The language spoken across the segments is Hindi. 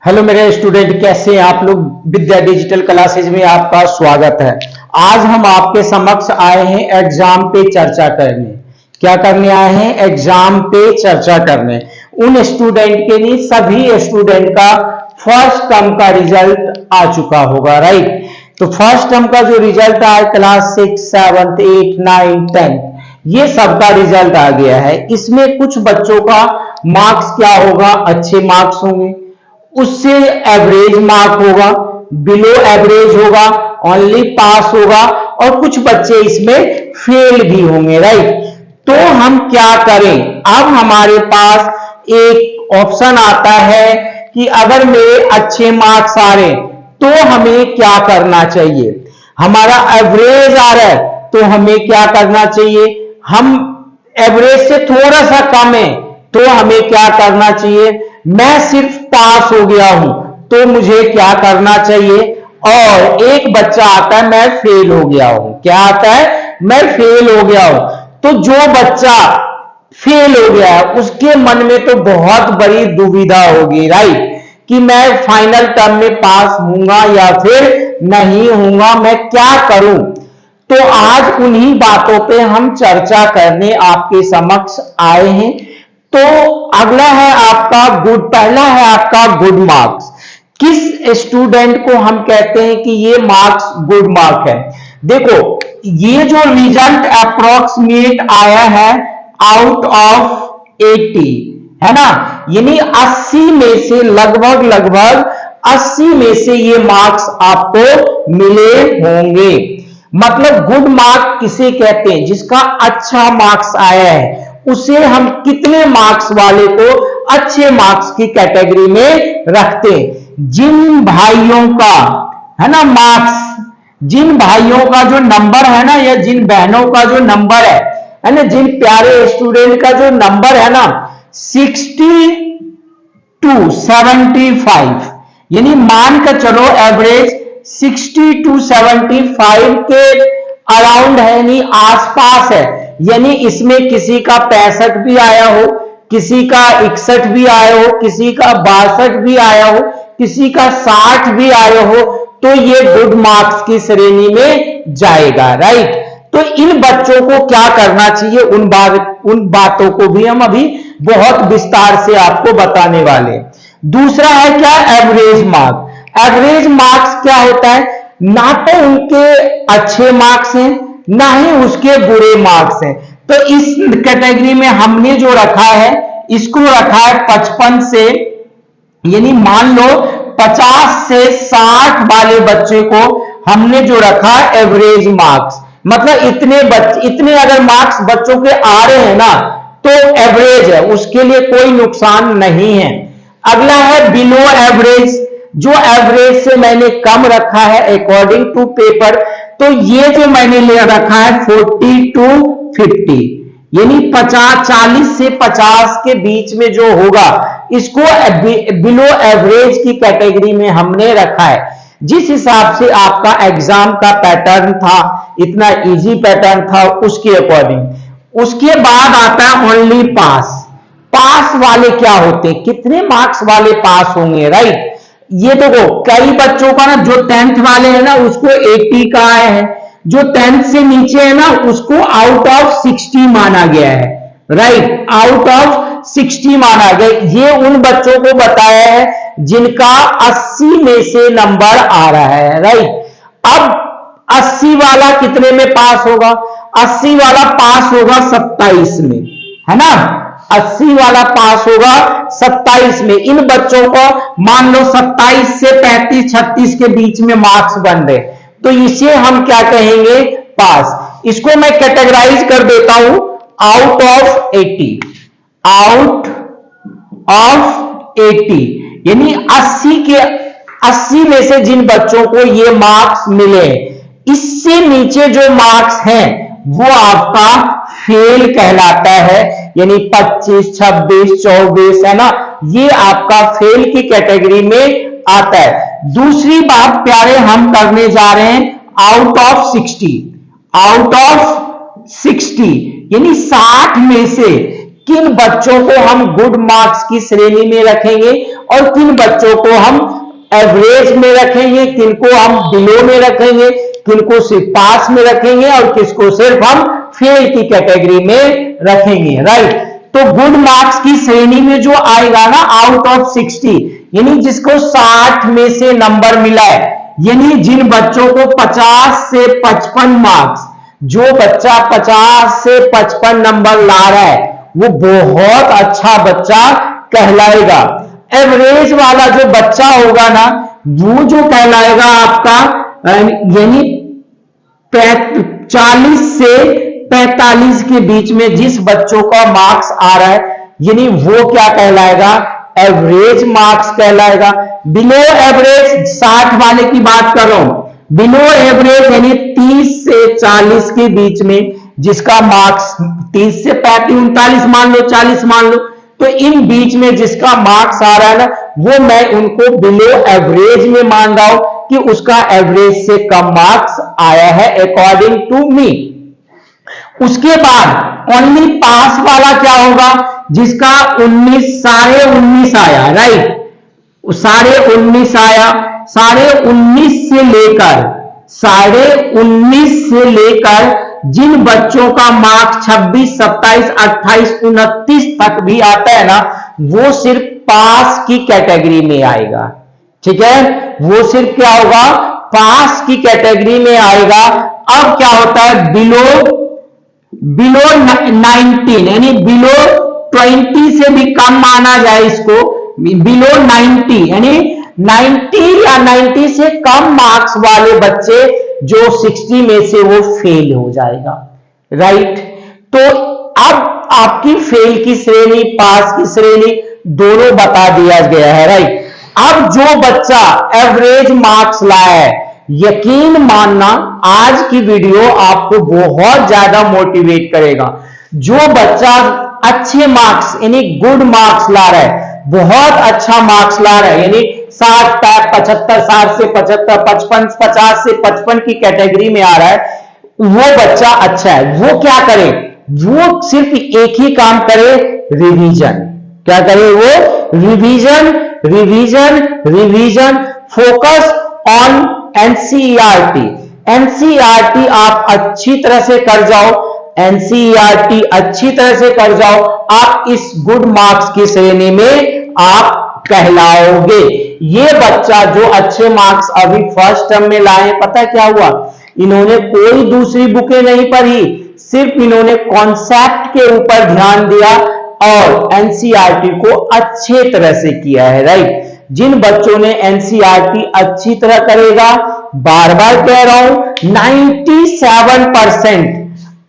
हेलो मेरे स्टूडेंट, कैसे हैं आप लोग। विद्या डिजिटल क्लासेज में आपका स्वागत है। आज हम आपके समक्ष आए हैं एग्जाम पे चर्चा करने। क्या करने आए हैं? एग्जाम पे चर्चा करने। उन स्टूडेंट के लिए, सभी स्टूडेंट का फर्स्ट टर्म का रिजल्ट आ चुका होगा, राइट। तो फर्स्ट टर्म का जो रिजल्ट आया क्लास 6, 7, 8, 9, 10, ये सबका रिजल्ट आ गया है। इसमें कुछ बच्चों का मार्क्स क्या होगा? अच्छे मार्क्स होंगे, उससे एवरेज मार्क होगा, बिलो एवरेज होगा, ओनली पास होगा, और कुछ बच्चे इसमें फेल भी होंगे, राइट। तो हम क्या करें? अब हमारे पास एक ऑप्शन आता है कि अगर मेरे अच्छे मार्क्स आ रहे तो हमें क्या करना चाहिए। हमारा एवरेज आ रहा है तो हमें क्या करना चाहिए। हम एवरेज से थोड़ा सा कम है तो हमें क्या करना चाहिए। मैं सिर्फ पास हो गया हूं तो मुझे क्या करना चाहिए। और एक बच्चा आता है मैं फेल हो गया हूं। क्या आता है? मैं फेल हो गया हूं। तो जो बच्चा फेल हो गया है उसके मन में तो बहुत बड़ी दुविधा होगी, राइट, कि मैं फाइनल टर्म में पास हूंगा या फिर नहीं हूंगा, मैं क्या करूं। तो आज उन्हीं बातों पे हम चर्चा करने आपके समक्ष आए हैं। तो अगला है आपका पहला है आपका गुड मार्क्स। किस स्टूडेंट को हम कहते हैं कि ये मार्क्स गुड मार्क है? देखो, ये जो रिजल्ट अप्रोक्सीमेट आया है आउट ऑफ 80, है ना, यानी 80 में से लगभग 80 में से ये मार्क्स आपको मिले होंगे। मतलब गुड मार्क किसे कहते हैं? जिसका अच्छा मार्क्स आया है उसे हम कितने मार्क्स वाले को अच्छे मार्क्स की कैटेगरी में रखते हैं। जिन भाइयों का, है ना, मार्क्स, जिन भाइयों का जो नंबर है ना, या जिन बहनों का जो नंबर है ना, जिन प्यारे स्टूडेंट का जो नंबर है ना 60 to 75, यानी मान कर चलो एवरेज 60 to 75 के अराउंड है, यानी आसपास है। यानी इसमें किसी का 65 भी आया हो, किसी का 61 भी आया हो, किसी का 62 भी आया हो, किसी का 60 भी आया हो, तो ये गुड मार्क्स की श्रेणी में जाएगा, राइट। तो इन बच्चों को क्या करना चाहिए, उन बातों को भी हम अभी बहुत विस्तार से आपको बताने वाले। दूसरा है क्या? Average mark. एवरेज मार्क्स क्या होता है? ना तो उनके अच्छे मार्क्स हैं, ना ही उसके बुरे मार्क्स हैं। तो इस कैटेगरी में हमने जो रखा है, इसको रखा है 55 से, यानी मान लो 50 से 60 वाले बच्चे को हमने जो रखा है एवरेज मार्क्स। मतलब इतने अगर मार्क्स बच्चों के आ रहे हैं ना तो एवरेज है, उसके लिए कोई नुकसान नहीं है। अगला है बिलो एवरेज। जो एवरेज से मैंने कम रखा है अकॉर्डिंग टू पेपर, तो ये जो मैंने ले रखा है 40 to 50, यानी 40 से 50 के बीच में जो होगा इसको बिलो एवरेज की कैटेगरी में हमने रखा है। जिस हिसाब से आपका एग्जाम का पैटर्न था, इतना इजी पैटर्न था, उसके अकॉर्डिंग। उसके बाद आता है ओनली पास। पास वाले क्या होते हैं? कितने मार्क्स वाले पास होंगे, राइट। ये देखो, कई बच्चों का ना जो 10th वाले हैं ना उसको 80 का आया है, जो 10th से नीचे है ना उसको आउट ऑफ 60 माना गया है, राइट, आउट ऑफ 60 माना गया। ये उन बच्चों को बताया है जिनका 80 में से नंबर आ रहा है, राइट। अब 80 वाला कितने में पास होगा? 80 वाला पास होगा 27 में, है ना। 80 वाला पास होगा 27 में। इन बच्चों को मान लो 27 से 35, 36 के बीच में मार्क्स बन रहे, तो इसे हम क्या कहेंगे? पास। इसको मैं कैटेगराइज कर देता हूं आउट ऑफ 80, आउट ऑफ 80, यानी 80 में से जिन बच्चों को ये मार्क्स मिले, इससे नीचे जो मार्क्स हैं वो आपका फेल कहलाता है, यानी 25, 26, 24, है ना, ये आपका फेल की कैटेगरी में आता है। दूसरी बात प्यारे हम करने जा रहे हैं आउट ऑफ 60, आउट ऑफ 60, यानी 60 में से किन बच्चों को हम गुड मार्क्स की श्रेणी में रखेंगे और किन बच्चों को हम एवरेज में रखेंगे, किनको हम बिलो में रखेंगे, किनको सिर्फ पास में रखेंगे और किसको सिर्फ हम फेल की कैटेगरी में रखेंगे, राइट। तो गुड मार्क्स की श्रेणी में जो आएगा ना आउट ऑफ 60, यानी जिसको 60 में से नंबर मिला है, यानी जिन बच्चों को 50 से 55 मार्क्स, जो बच्चा 50 से 55 नंबर ला रहा है वो बहुत अच्छा बच्चा कहलाएगा। एवरेज वाला जो बच्चा होगा ना वो जो कहलाएगा आपका यानी 40 से 45 के बीच में जिस बच्चों का मार्क्स आ रहा है, यानी वो क्या कहलाएगा, एवरेज मार्क्स कहलाएगा। बिलो एवरेज 60 वाले की बात कर रहा हूं, बिलो एवरेज यानी 30 से 40 के बीच में जिसका मार्क्स 30 से 39 मान लो, 40 मान लो, तो इन बीच में जिसका मार्क्स आ रहा है ना वो मैं उनको बिलो एवरेज में मान रहा हूं कि उसका एवरेज से कम मार्क्स आया है अकॉर्डिंग टू मी। उसके बाद ओनली पास वाला क्या होगा, जिसका 19 साढ़े 19 आया, राइट, साढ़े 19 आया, साढ़े 19 से लेकर जिन बच्चों का मार्क्स 26, 27, 28, 29 तक भी आता है ना वो सिर्फ पास की कैटेगरी में आएगा, ठीक है, वो सिर्फ क्या होगा, पास की कैटेगरी में आएगा। अब क्या होता है, बिलो 19 यानी बिलो 20 से भी कम माना जाए इसको, बिलो 90 यानी 90 या 90 से कम मार्क्स वाले बच्चे जो 60 में से वो फेल हो जाएगा, राइट। तो अब आपकी फेल की श्रेणी, पास की श्रेणी दोनों बता दिया गया है, राइट। अब जो बच्चा एवरेज मार्क्स लाया है, यकीन मानना आज की वीडियो आपको बहुत ज्यादा मोटिवेट करेगा। जो बच्चा अच्छे मार्क्स यानी गुड मार्क्स ला रहा है, बहुत अच्छा मार्क्स ला रहा है, यानी 60, 75, 60 से 75, 55, 50 से 55 की कैटेगरी में आ रहा है, वो बच्चा अच्छा है। वो क्या करे, वो सिर्फ एक ही काम करे, रिवीजन। क्या करे वो, revision, revision, revision, focus on NCERT. NCERT आप अच्छी तरह से कर जाओ, एनसीईआरटी अच्छी तरह से कर जाओ, आप इस गुड मार्क्स की श्रेणी में आप कहलाओगे। ये बच्चा जो अच्छे मार्क्स अभी फर्स्ट टर्म में लाए, पता क्या हुआ, इन्होंने कोई दूसरी बुकें नहीं पढ़ी, सिर्फ इन्होंने कॉन्सेप्ट के ऊपर ध्यान दिया और एनसीईआरटी को अच्छे तरह से किया है, राइट। जिन बच्चों ने एनसीईआरटी अच्छी तरह करेगा, बार बार कह रहा हूं, 97%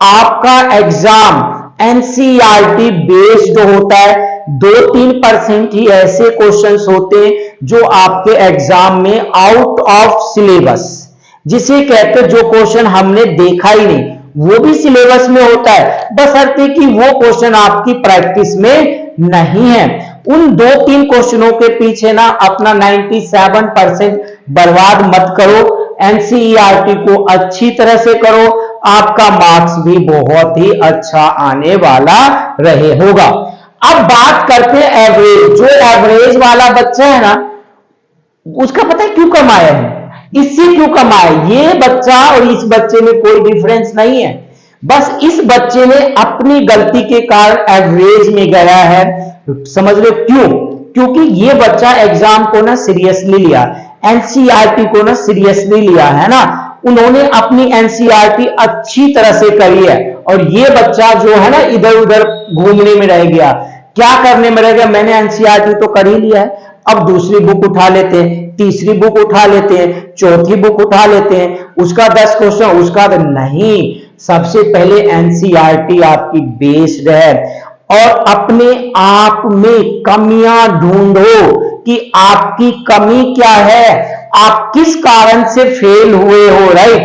आपका एग्जाम एनसीईआरटी बेस्ड होता है। 2-3% ही ऐसे क्वेश्चंस होते हैं जो आपके एग्जाम में आउट ऑफ सिलेबस, जिसे कहते हैं जो क्वेश्चन हमने देखा ही नहीं, वो भी सिलेबस में होता है, बशर्ते कि वो क्वेश्चन आपकी प्रैक्टिस में नहीं है। उन 2-3 क्वेश्चनों के पीछे ना अपना 97% बर्बाद मत करो, एनसीईआरटी को अच्छी तरह से करो, आपका मार्क्स भी बहुत ही अच्छा आने वाला रहे होगा। अब बात करते हैं एवरेज। जो एवरेज वाला बच्चा है ना, उसका पता है क्यों कम आया है, इससे क्यों कम आया, ये बच्चा और इस बच्चे में कोई डिफरेंस नहीं है, बस इस बच्चे ने अपनी गलती के कारण एवरेज में गया है। समझ लो क्यों, क्योंकि ये बच्चा एग्जाम को ना सीरियसली लिया, एनसीईआरटी को ना सीरियसली लिया है ना, उन्होंने अपनी एनसीईआरटी अच्छी तरह से करी है, और ये बच्चा जो है ना इधर उधर घूमने में रह गया। क्या करने में रह गया, मैंने एनसीईआरटी तो कर ही लिया है, अब दूसरी बुक उठा लेते हैं, तीसरी बुक उठा लेते हैं, चौथी बुक उठा लेते हैं, उसका 10 क्वेश्चन, उसका नहीं, सबसे पहले एनसीईआरटी आपकी बेस्ड है, और अपने आप में कमियां ढूंढो कि आपकी कमी क्या है, आप किस कारण से फेल हुए हो, राइट।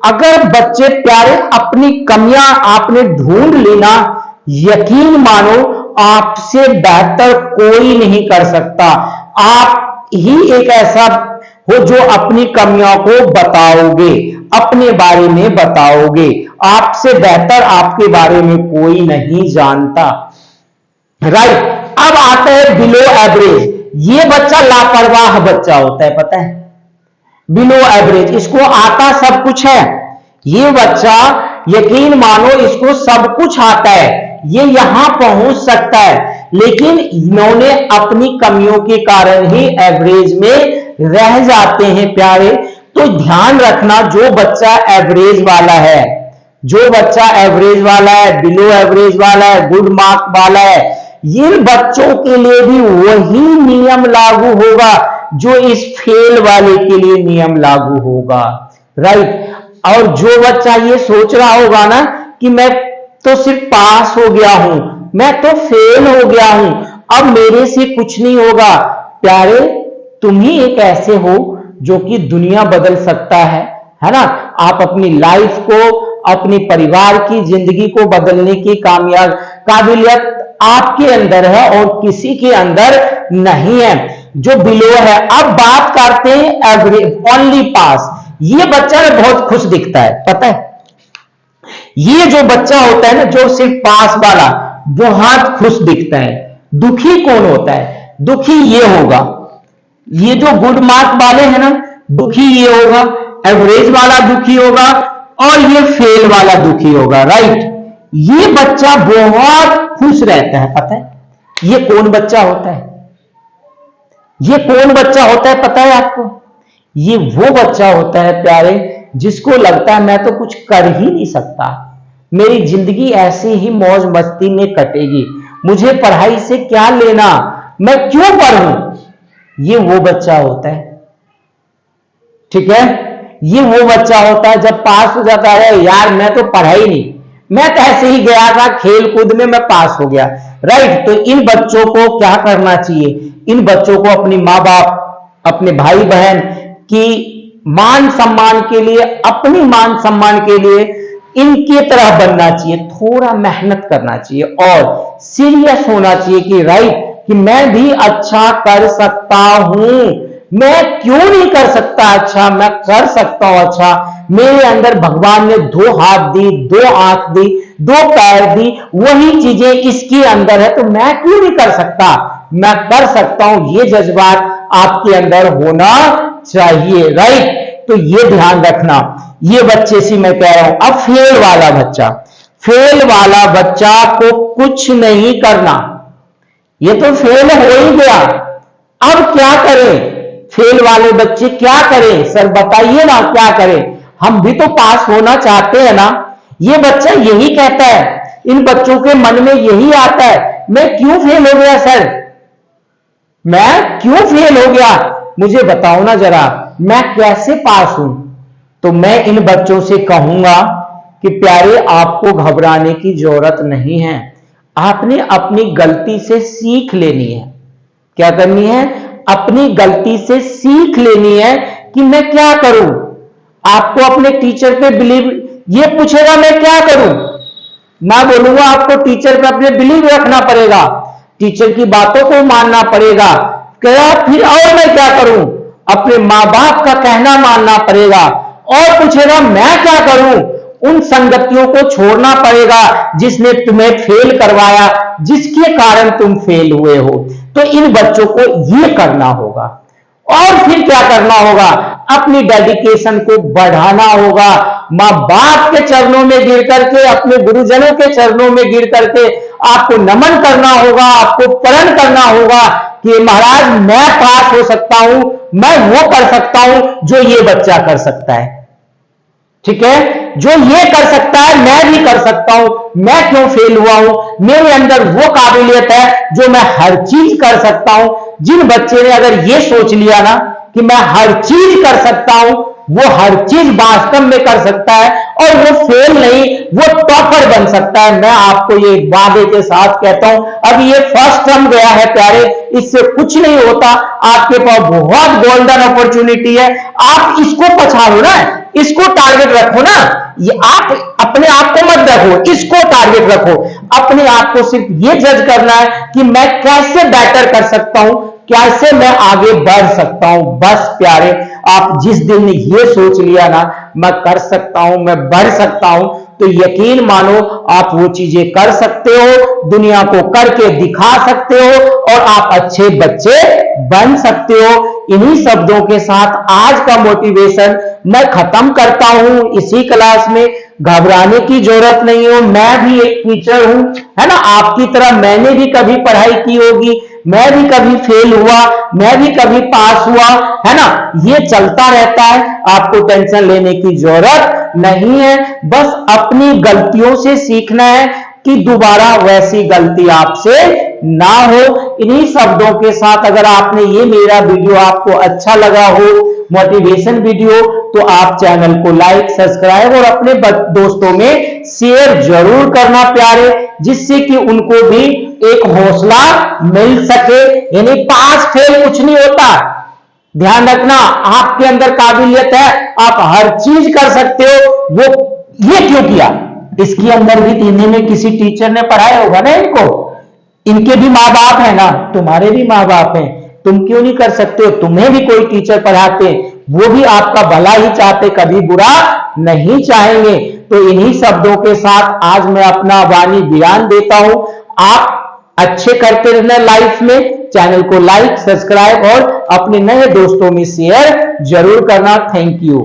अगर बच्चे प्यारे अपनी कमियां आपने ढूंढ ली ना, यकीन मानो आपसे बेहतर कोई नहीं कर सकता। आप ही एक ऐसा हो जो अपनी कमियों को बताओगे, अपने बारे में बताओगे, आपसे बेहतर आपके बारे में कोई नहीं जानता, राइट। अब आता है बिलो एवरेज, ये बच्चा लापरवाह बच्चा होता है, पता है, बिलो एवरेज, इसको आता सब कुछ है। ये बच्चा यकीन मानो इसको सब कुछ आता है, ये यहां पहुंच सकता है, लेकिन इन्होंने अपनी कमियों के कारण ही एवरेज में रह जाते हैं प्यारे। तो ध्यान रखना, जो बच्चा एवरेज वाला है, जो बच्चा एवरेज वाला है, बिलो एवरेज वाला है, गुड मार्क वाला है, इन बच्चों के लिए भी वही नियम लागू होगा जो इस फेल वाले के लिए नियम लागू होगा, राइट। और जो बच्चा ये सोच रहा होगा ना कि मैं तो सिर्फ पास हो गया हूं, मैं तो फेल हो गया हूं, अब मेरे से कुछ नहीं होगा, प्यारे तुम ही एक ऐसे हो जो कि दुनिया बदल सकता है ना। आप अपनी लाइफ को, अपने परिवार की जिंदगी को बदलने की काबिलियत आपके अंदर है और किसी के अंदर नहीं है जो बिलो है। अब बात करते हैं एवरेज, ओनली पास। ये बच्चा बहुत खुश दिखता है, पता है, ये जो बच्चा होता है ना जो सिर्फ पास वाला, बहुत खुश दिखता है। दुखी कौन होता है? दुखी ये होगा, ये जो गुड मार्क वाले हैं ना, दुखी ये होगा, एवरेज वाला दुखी होगा और ये फेल वाला दुखी होगा, राइट। ये बच्चा बहुत खुश रहता है, पता है। ये कौन बच्चा होता है? ये कौन बच्चा होता है पता है आपको? ये वो बच्चा होता है प्यारे जिसको लगता है मैं तो कुछ कर ही नहीं सकता, मेरी जिंदगी ऐसे ही मौज मस्ती में कटेगी, मुझे पढ़ाई से क्या लेना, मैं क्यों पढ़ूं। ये वो बच्चा होता है, ठीक है। ये वो बच्चा होता है जब पास हो जाता है, यार मैं तो पढ़ा ही नहीं, मैं तो ऐसे ही गया था खेल कूद में, मैं पास हो गया, राइट। तो इन बच्चों को क्या करना चाहिए? इन बच्चों को अपनी माँ बाप, अपने भाई बहन की मान सम्मान के लिए, अपनी मान सम्मान के लिए इनकी तरह बनना चाहिए, थोड़ा मेहनत करना चाहिए और सीरियस होना चाहिए कि राइट, कि मैं भी अच्छा कर सकता हूं, मैं क्यों नहीं कर सकता अच्छा, मैं कर सकता हूं अच्छा, मेरे अंदर भगवान ने 2 हाथ दी, 2 आंख दी, 2 पैर दी, वही चीजें इसके अंदर है, तो मैं क्यों नहीं कर सकता, मैं कर सकता हूं। ये जज्बात आपके अंदर होना चाहिए, राइट। तो ये ध्यान रखना, ये बच्चे से मैं कह रहा हूं। अब फेल वाला बच्चा, फेल वाला बच्चा को कुछ नहीं करना, ये तो फेल हो ही गया, अब क्या करें? फेल वाले बच्चे क्या करें? सर बताइए ना क्या करें, हम भी तो पास होना चाहते हैं ना। ये बच्चा यही कहता है, इन बच्चों के मन में यही आता है, मैं क्यों फेल हो गया सर, मैं क्यों फेल हो गया, मुझे बताओ ना जरा, मैं कैसे पास हूं। तो मैं इन बच्चों से कहूंगा कि प्यारे आपको घबराने की जरूरत नहीं है, आपने अपनी गलती से सीख लेनी है। क्या करनी है? अपनी गलती से सीख लेनी है कि मैं क्या करूं। आपको अपने टीचर पे बिलीव, ये पूछेगा मैं क्या करूं, मैं बोलूंगा आपको टीचर पे अपने बिलीव रखना पड़ेगा, टीचर की बातों को मानना पड़ेगा, क्या फिर और मैं क्या करूं, अपने मां बाप का कहना मानना पड़ेगा, और पूछेगा मैं क्या करूं, उन संगतियों को छोड़ना पड़ेगा जिसने तुम्हें फेल करवाया, जिसके कारण तुम फेल हुए हो। तो इन बच्चों को ये करना होगा, और फिर क्या करना होगा? अपनी डेडिकेशन को बढ़ाना होगा, मां बाप के चरणों में गिर करके, अपने गुरुजनों के चरणों में गिर करके आपको नमन करना होगा, आपको प्रण करना होगा कि महाराज मैं पास हो सकता हूं, मैं वो कर सकता हूं जो ये बच्चा कर सकता है, ठीक है, जो ये कर सकता है मैं भी कर सकता हूं, मैं क्यों फेल हुआ हूं, मेरे अंदर वो काबिलियत है जो मैं हर चीज कर सकता हूं। जिन बच्चे ने अगर ये सोच लिया ना कि मैं हर चीज कर सकता हूं, वो हर चीज वास्तव में कर सकता है और वो फेल नहीं, वो टॉपर बन सकता है। मैं आपको ये वादे के साथ कहता हूं, अब ये फर्स्ट टर्म गया है प्यारे, इससे कुछ नहीं होता, आपके पास बहुत गोल्डन अपॉर्चुनिटी है, आप इसको पछाड़ो ना, इसको टारगेट रखो ना, ये आप अपने आप को मत रखो, इसको टारगेट रखो, अपने आप को सिर्फ ये जज करना है कि मैं कैसे बेटर कर सकता हूं, कैसे मैं आगे बढ़ सकता हूं। बस प्यारे, आप जिस दिन ये सोच लिया ना मैं कर सकता हूं, मैं बढ़ सकता हूं, तो यकीन मानो आप वो चीजें कर सकते हो, दुनिया को करके दिखा सकते हो और आप अच्छे बच्चे बन सकते हो। इन्हीं शब्दों के साथ आज का मोटिवेशन मैं खत्म करता हूं। इसी क्लास में घबराने की जरूरत नहीं हो, मैं भी एक टीचर हूं, है ना, आपकी तरह मैंने भी कभी पढ़ाई की होगी, मैं भी कभी फेल हुआ, मैं भी कभी पास हुआ, है ना, ये चलता रहता है, आपको टेंशन लेने की जरूरत नहीं है। बस अपनी गलतियों से सीखना है कि दोबारा वैसी गलती आपसे ना हो। इन्हीं शब्दों के साथ अगर आपने ये मेरा वीडियो आपको अच्छा लगा हो, मोटिवेशन वीडियो, तो आप चैनल को लाइक, सब्सक्राइब और अपने दोस्तों में शेयर जरूर करना प्यारे, जिससे कि उनको भी एक हौसला मिल सके। यानी पास फेल कुछ नहीं होता, ध्यान रखना, आपके अंदर काबिलियत है, आप हर चीज कर सकते हो। वो ये क्यों किया, इसके अंदर भी हिंदी में किसी टीचर ने पढ़ाया होगा ना इनको, इनके भी माँ बाप है ना, तुम्हारे भी माँ बाप हैं, तुम क्यों नहीं कर सकते हो, तुम्हें भी कोई टीचर पढ़ाते, वो भी आपका भला ही चाहते, कभी बुरा नहीं चाहेंगे। तो इन्हीं शब्दों के साथ आज मैं अपना वाणी विराम देता हूं। आप अच्छे करते रहना लाइफ में, चैनल को लाइक, सब्सक्राइब और अपने नए दोस्तों में शेयर जरूर करना। Thank you.